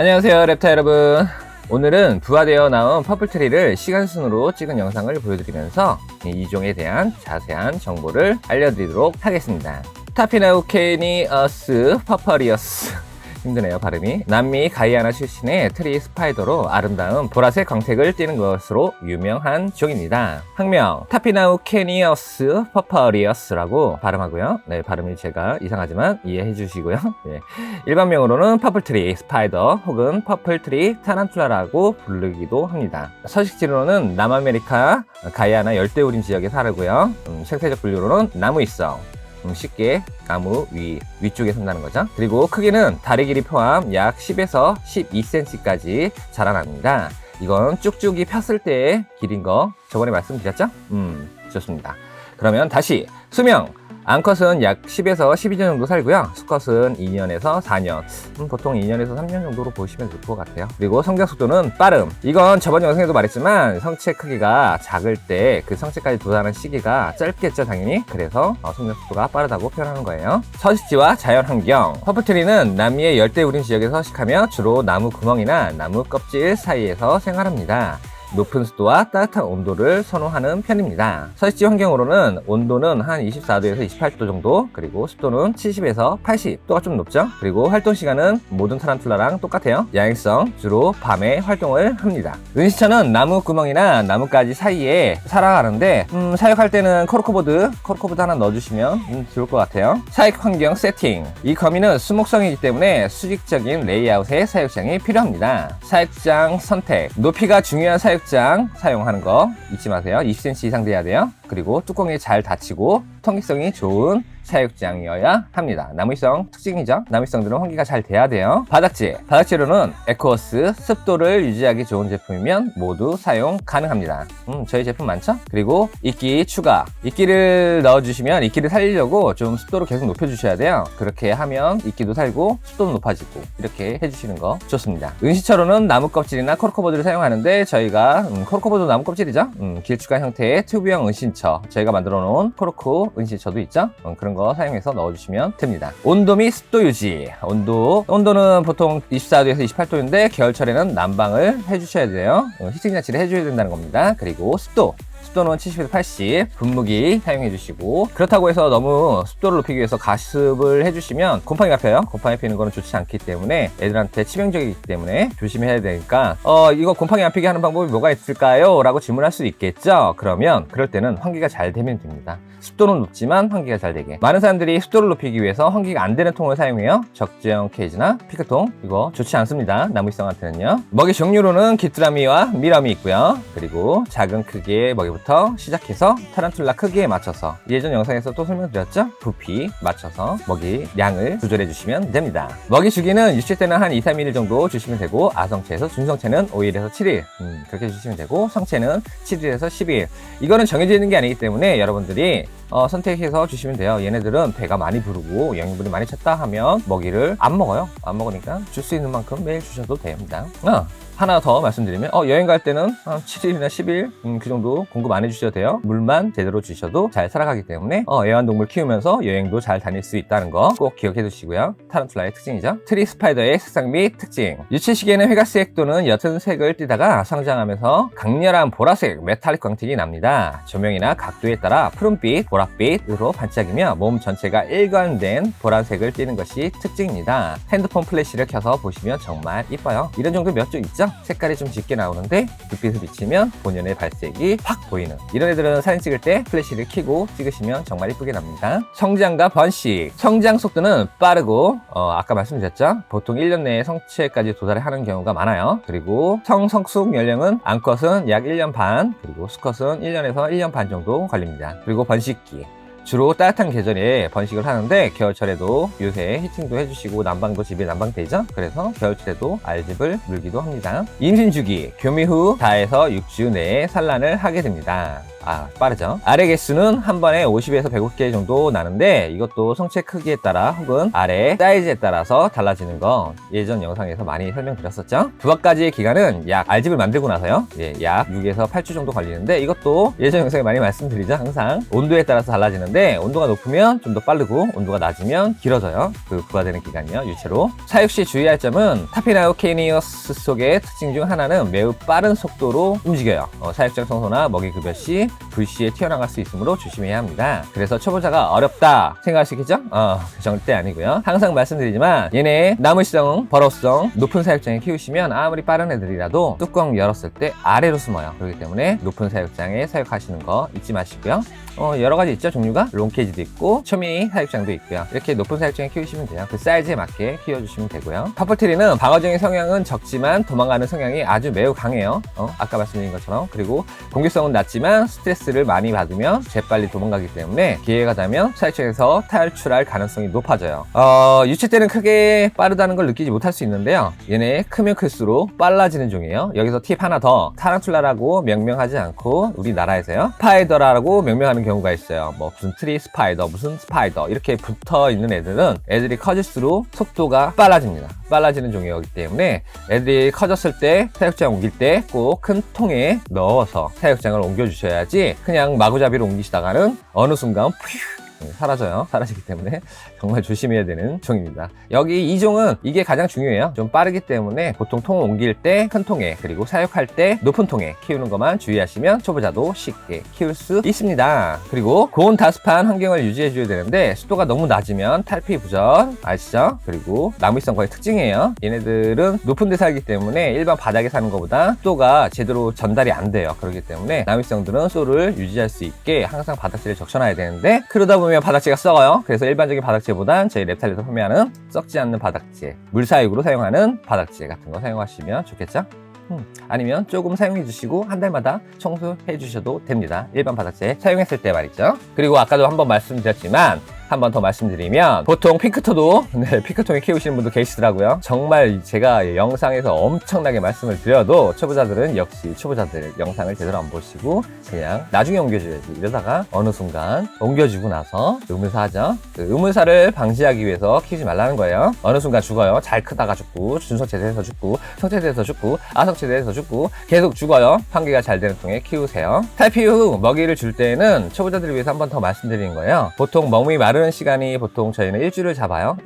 안녕하세요 랩타 여러분. 오늘은 부화되어 나온 퍼플트리를 시간순으로 찍은 영상을 보여드리면서 이 종에 대한 자세한 정보를 알려드리도록 하겠습니다. 타피나우케니어스 퍼퍼리어스 힘드네요 발음이. 남미 가이아나 출신의 트리 스파이더로 아름다운 보라색 광택을 띠는 것으로 유명한 종입니다. 학명 타피나우케니어스 퍼퍼리어스라고 발음하고요. 네, 발음이 제가 이상하지만 이해해 주시고요. 네. 일반명으로는 퍼플트리 스파이더 혹은 퍼플트리 타란툴라라고 부르기도 합니다. 서식지로는 남아메리카 가이아나 열대우림 지역에 살고요. 생태적 분류로는 나무입성, 쉽게 나무 위쪽에 산다는 거죠. 그리고 크기는 다리 길이 포함 약 10에서 12cm까지 자라납니다. 이건 쭉쭉이 폈을 때의 길인 거 저번에 말씀드렸죠? 좋습니다. 그러면 다시 수명! 암컷은 약 10에서 12년 정도 살고요. 수컷은 2년에서 4년, 보통 2년에서 3년 정도로 보시면 될 것 같아요. 그리고 성장 속도는 빠름. 이건 저번 영상에도 말했지만 성체 크기가 작을 때 그 성체까지 도달하는 시기가 짧겠죠, 당연히. 그래서 성장 속도가 빠르다고 표현하는 거예요. 서식지와 자연환경. 퍼플트리는 남미의 열대우림 지역에 서식하며 주로 나무 구멍이나 나무 껍질 사이에서 생활합니다. 높은 습도와 따뜻한 온도를 선호하는 편입니다. 서식지 환경으로는 온도는 한 24도에서 28도 정도, 그리고 습도는 70에서 80도가 좀 높죠. 그리고 활동 시간은 모든 타란툴라랑 똑같아요. 야행성, 주로 밤에 활동을 합니다. 은시처는 나무 구멍이나 나뭇가지 사이에 살아가는데 사육할 때는 코르코보드 하나 넣어주시면 좋을 것 같아요. 사육 환경 세팅. 이 거미는 수목성이기 때문에 수직적인 레이아웃의 사육장이 필요합니다. 사육장 선택. 높이가 중요한 사육장 사용하는 거 잊지 마세요. 20cm 이상 돼야 돼요. 그리고 뚜껑이 잘 닫히고 통기성이 좋은 사육장이어야 합니다. 나무성 특징이죠. 나무성들은 환기가 잘 돼야 돼요. 바닥재. 바닥재료는 에코워스, 습도를 유지하기 좋은 제품이면 모두 사용 가능합니다. 저희 제품 많죠? 그리고 이끼 추가. 이끼를 넣어주시면 이끼를 살리려고 좀 습도를 계속 높여주셔야 돼요. 그렇게 하면 이끼도 살고 습도도 높아지고 이렇게 해주시는 거 좋습니다. 은시처로는 나무 껍질이나 코르코보드를 사용하는데 저희가 코르코보드 나무 껍질이죠? 길쭉한 형태의 튜브형 은신처, 저희가 만들어 놓은 코르코 은신처도 있죠? 그런 거 사용해서 넣어주시면 됩니다. 온도 및 습도 유지. 온도는 보통 24도에서 28도인데 겨울철에는 난방을 해주셔야 돼요. 희생자치를 해줘야 된다는 겁니다. 그리고 습도는 70에서 80, 분무기 사용해 주시고, 그렇다고 해서 너무 습도를 높이기 위해서 가습을 해주시면 곰팡이가 펴요. 곰팡이 피는 거는 좋지 않기 때문에 애들한테 치명적이기 때문에 조심해야 되니까 이거 곰팡이 안 피게 하는 방법이 뭐가 있을까요? 라고 질문할 수도 있겠죠. 그러면 그럴 때는 환기가 잘 되면 됩니다. 습도는 높지만 환기가 잘 되게. 많은 사람들이 습도를 높이기 위해서 환기가 안 되는 통을 사용해요. 적재형 케이지나 피크통. 이거 좋지 않습니다. 나무일성한테는요. 먹이 종류로는 귀뚜라미와 미러미 있고요. 그리고 작은 크기의 먹이부터 시작해서 타란툴라 크기에 맞춰서, 예전 영상에서 또 설명드렸죠? 부피 맞춰서 먹이 양을 조절해 주시면 됩니다. 먹이 주기는 유칠 때는 한 2-3일 정도 주시면 되고, 아성체에서 준성체는 5일에서 7일 그렇게 주시면 되고, 성체는 7일에서 10일. 이거는 정해져 있는 게 아니기 때문에 여러분들이 선택해서 주시면 돼요. 얘네들은 배가 많이 부르고 영양분이 많이 찼다 하면 먹이를 안 먹어요. 안 먹으니까 줄 수 있는 만큼 매일 주셔도 됩니다. 하나 더 말씀드리면 여행 갈 때는 한 7일이나 10일 그 정도 공급 안 해주셔도 돼요. 물만 제대로 주셔도 잘 살아가기 때문에 애완동물 키우면서 여행도 잘 다닐 수 있다는 거 꼭 기억해 두시고요. 타란툴라의 특징이죠. 트리 스파이더의 색상 및 특징. 유치 시기에는 회갈색 또는 옅은 색을 띠다가 성장하면서 강렬한 보라색 메탈릭 광택이 납니다. 조명이나 각도에 따라 푸른빛, 보랏빛으로 반짝이며 몸 전체가 일관된 보라색을 띠는 것이 특징입니다. 핸드폰 플래시를 켜서 보시면 정말 이뻐요. 이런 정도 몇 쪽 있죠? 색깔이 좀 짙게 나오는데 불빛을 비치면 본연의 발색이 확 보이는, 이런 애들은 사진 찍을 때 플래시를 켜고 찍으시면 정말 이쁘게 납니다. 성장과 번식. 성장 속도는 빠르고 아까 말씀드렸죠? 보통 1년 내에 성체까지 도달하는 경우가 많아요. 그리고 성숙 연령은 암컷은 약 1년 반, 그리고 수컷은 1년에서 1년 반 정도 걸립니다. 그리고 번식기. 주로 따뜻한 계절에 번식을 하는데 겨울철에도 요새 히팅도 해주시고 난방도 집에 난방되죠. 그래서 겨울철에도 알집을 물기도 합니다. 임신 주기. 교미 후 4에서 6주 내에 산란을 하게 됩니다. 빠르죠. 알의 개수는 한 번에 50에서 150개 정도 나는데 이것도 성체 크기에 따라 혹은 알의 사이즈에 따라서 달라지는 거 예전 영상에서 많이 설명드렸었죠. 부화까지의 기간은 약 알집을 만들고 나서요. 약 6에서 8주 정도 걸리는데 이것도 예전 영상에 많이 말씀드리죠. 항상 온도에 따라서 달라지는데 되는데 온도가 높으면 좀 더 빠르고 온도가 낮으면 길어져요. 그 부과되는 기간이요. 유체로. 사육 시 주의할 점은 타피나우케니어스 속의 특징 중 하나는 매우 빠른 속도로 움직여요. 사육장 청소나 먹이 급여 시 불시에 튀어나갈 수 있으므로 조심해야 합니다. 그래서 초보자가 어렵다 생각할 수 있겠죠? 절대 아니고요. 항상 말씀드리지만 얘네 나무성, 버럭성 높은 사육장에 키우시면 아무리 빠른 애들이라도 뚜껑 열었을 때 아래로 숨어요. 그렇기 때문에 높은 사육장에 사육하시는 거 잊지 마시고요. 여러 가지 있죠. 종류가 롱케이지도 있고 초미 사육장도 있고요. 이렇게 높은 사육장에 키우시면 돼요. 그 사이즈에 맞게 키워주시면 되고요. 퍼플트리는 방어적인 성향은 적지만 도망가는 성향이 아주 매우 강해요. 아까 말씀드린 것처럼. 그리고 공격성은 낮지만 스트레스를 많이 받으면 재빨리 도망가기 때문에 기회가 되면 사육장에서 탈출할 가능성이 높아져요. 유체 때는 크게 빠르다는 걸 느끼지 못할 수 있는데요. 얘네 크면 클수록 빨라지는 종이에요. 여기서 팁 하나 더. 타란툴라라고 명명하지 않고 우리나라에서요 스파이더라고 명명하는 경우가 있어요. 뭐 무슨 트리 스파이더, 무슨 스파이더 이렇게 붙어 있는 애들은 애들이 커질수록 속도가 빨라집니다. 빨라지는 종이기 때문에 애들이 커졌을 때 사육장 옮길 때 꼭 큰 통에 넣어서 사육장을 옮겨 주셔야지 그냥 마구잡이로 옮기시다가는 어느 순간 사라져요. 사라지기 때문에 정말 조심해야 되는 종입니다. 여기 이 종은 이게 가장 중요해요. 좀 빠르기 때문에 보통 통을 옮길 때 큰 통에 그리고 사육할 때 높은 통에 키우는 것만 주의하시면 초보자도 쉽게 키울 수 있습니다. 그리고 고온 다습한 환경을 유지해 줘야 되는데 습도가 너무 낮으면 탈피 부전 아시죠? 그리고 나무위성과의 특징이에요. 얘네들은 높은 데 살기 때문에 일반 바닥에 사는 것보다 습도가 제대로 전달이 안 돼요. 그렇기 때문에 나무위성들은 습도를 유지할 수 있게 항상 바닥재를 적셔놔야 되는데 그러다 보면 바닥재가 썩어요. 그래서 일반적인 바닥재보단 저희 랩탈에서 판매하는 썩지 않는 바닥재, 물사육으로 사용하는 바닥재 같은 거 사용하시면 좋겠죠? 아니면 조금 사용해 주시고 한 달마다 청소해 주셔도 됩니다. 일반 바닥재 사용했을 때 말이죠. 그리고 아까도 한번 말씀드렸지만 한 번 더 말씀드리면 보통 피크토도 피크통에 키우시는 분도 계시더라고요. 정말 제가 영상에서 엄청나게 말씀을 드려도 초보자들은 역시 초보자들 영상을 제대로 안 보시고 그냥 나중에 옮겨줘야지 이러다가 어느 순간 옮겨주고 나서 의문사하죠. 그 의문사를 방지하기 위해서 키우지 말라는 거예요. 어느 순간 죽어요. 잘 크다가 죽고 준성체돼서 죽고 성체돼서 죽고 아성체돼서 죽고 계속 죽어요. 환기가 잘 되는 통에 키우세요. 탈피 후 먹이를 줄 때는 초보자들을 위해서 한 번 더 말씀드리는 거예요. 보통 먹이 마른 시간이 보통 저희는 일주일을 잡아요.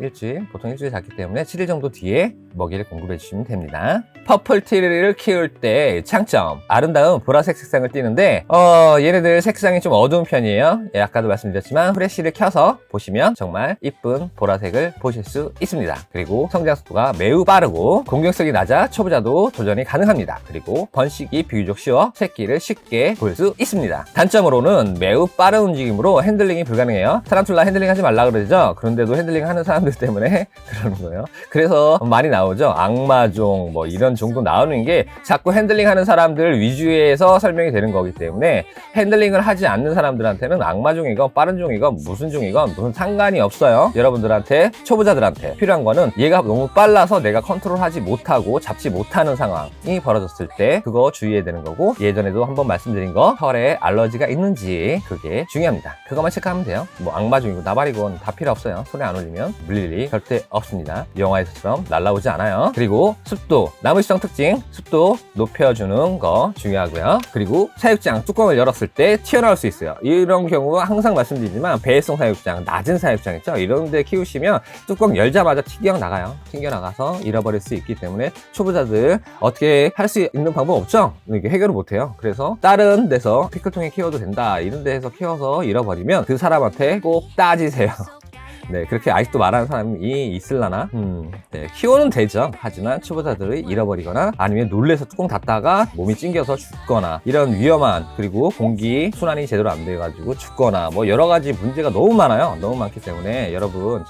보통 일주일 잡기 때문에 7일 정도 뒤에 먹이를 공급해 주시면 됩니다. 퍼플트리를 키울 때 장점 아름다운 보라색 색상을 띠는데 얘네들 색상이 좀 어두운 편이에요. 아까도 말씀드렸지만 프레쉬를 켜서 보시면 정말 이쁜 보라색을 보실 수 있습니다. 그리고 성장 속도가 매우 빠르고 공격성이 낮아 초보자도 도전이 가능합니다. 그리고 번식이 비교적 쉬워 새끼를 쉽게 볼 수 있습니다. 단점으로는 매우 빠른 움직임으로 핸들링이 불가능해요. 타란툴라 핸들링 하지 말라 그러죠. 그런데도 핸들링 하는 사람들 때문에 그러는 거예요. 그래서 많이 나오죠. 악마종 뭐 이런 종도 나오는 게 자꾸 핸들링 하는 사람들 위주에서 설명이 되는 거기 때문에 핸들링을 하지 않는 사람들한테는 악마종이건 빠른 종이건 무슨 종이건 무슨 상관이 없어요. 여러분들한테 초보자들한테 필요한 거는 얘가 너무 빨라서 내가 컨트롤하지 못하고 잡지 못하는 상황이 벌어졌을 때 그거 주의해야 되는 거고 예전에도 한번 말씀드린 거 털에 알러지가 있는지 그게 중요합니다. 그것만 체크하면 돼요. 뭐 악마종이고 나발이건 다 필요 없어요. 손에 안 올리면 물릴 일이 절대 없습니다. 영화에서처럼 날라오지 않아요. 그리고 습도, 나무위성 특징 습도 높여주는 거 중요하고요. 그리고 사육장 뚜껑을 열었을 때 튀어나올 수 있어요. 이런 경우가 항상 말씀드리지만 배회성 사육장, 낮은 사육장 있죠. 이런 데 키우시면 뚜껑 열자마자 튕겨나가요. 튕겨나가서 잃어버릴 수 있기 때문에 초보자들 어떻게 할 수 있는 방법 없죠? 이게 해결을 못해요. 그래서 다른 데서 피클통에 키워도 된다. 이런 데에서 키워서 잃어버리면 그 사람한테 꼭 따지세요. 네, 그렇게 아직도 말하는 사람이 있을라나? 네, 키워는 되죠. 하지만 초보자들이 잃어버리거나 아니면 놀래서 뚜껑 닫다가 몸이 찡겨서 죽거나 이런 위험한 그리고 공기 순환이 제대로 안 돼가지고 죽거나 뭐 여러 가지 문제가 너무 많아요. 너무 많기 때문에 여러분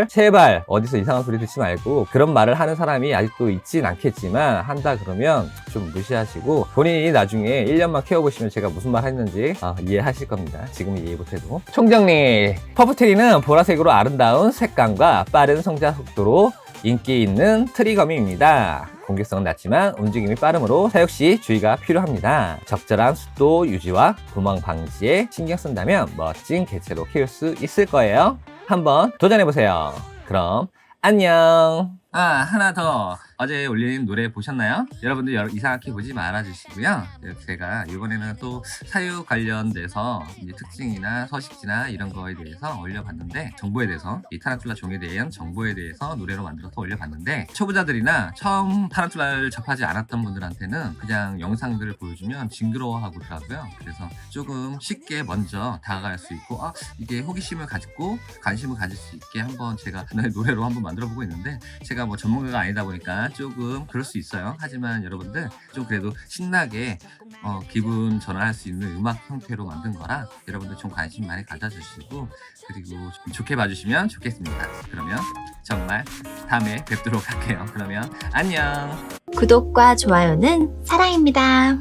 제발 어디서 이상한 소리 듣지 말고 그런 말을 하는 사람이 아직도 있진 않겠지만 한다 그러면 좀 무시하시고 본인이 나중에 1년만 키워보시면 제가 무슨 말 했는지 이해하실 겁니다. 지금 이해 못해도. 총정리 퍼프트리는 보라색으로 아름다운 색감과 빠른 성장 속도로 인기 있는 트리거미입니다. 공격성은 낮지만 움직임이 빠르므로 사육 시 주의가 필요합니다. 적절한 습도 유지와 도망 방지에 신경 쓴다면 멋진 개체로 키울 수 있을 거예요. 한번 도전해보세요. 그럼 안녕. 하나 더. 어제 올린 노래 보셨나요? 여러분들 이상하게 보지 말아주시고요. 제가 이번에는 또 사육 관련돼서 이제 특징이나 서식지나 이런 거에 대해서 올려봤는데, 정보에 대해서, 이 타란툴라 종에 대한 정보에 대해서 노래로 만들어서 올려봤는데, 초보자들이나 처음 타란툴라를 접하지 않았던 분들한테는 그냥 영상들을 보여주면 징그러워하더라고요. 그래서 조금 쉽게 먼저 다가갈 수 있고, 이게 호기심을 가지고 관심을 가질 수 있게 한번 제가 노래로 한번 만들어보고 있는데, 제가 뭐 전문가가 아니다 보니까 조금 그럴 수 있어요. 하지만 여러분들 좀 그래도 신나게 기분 전환할 수 있는 음악 형태로 만든 거라 여러분들 좀 관심 많이 가져주시고, 그리고 좀 좋게 봐주시면 좋겠습니다. 그러면 정말 다음에 뵙도록 할게요. 그러면 안녕. 구독과 좋아요는 사랑입니다.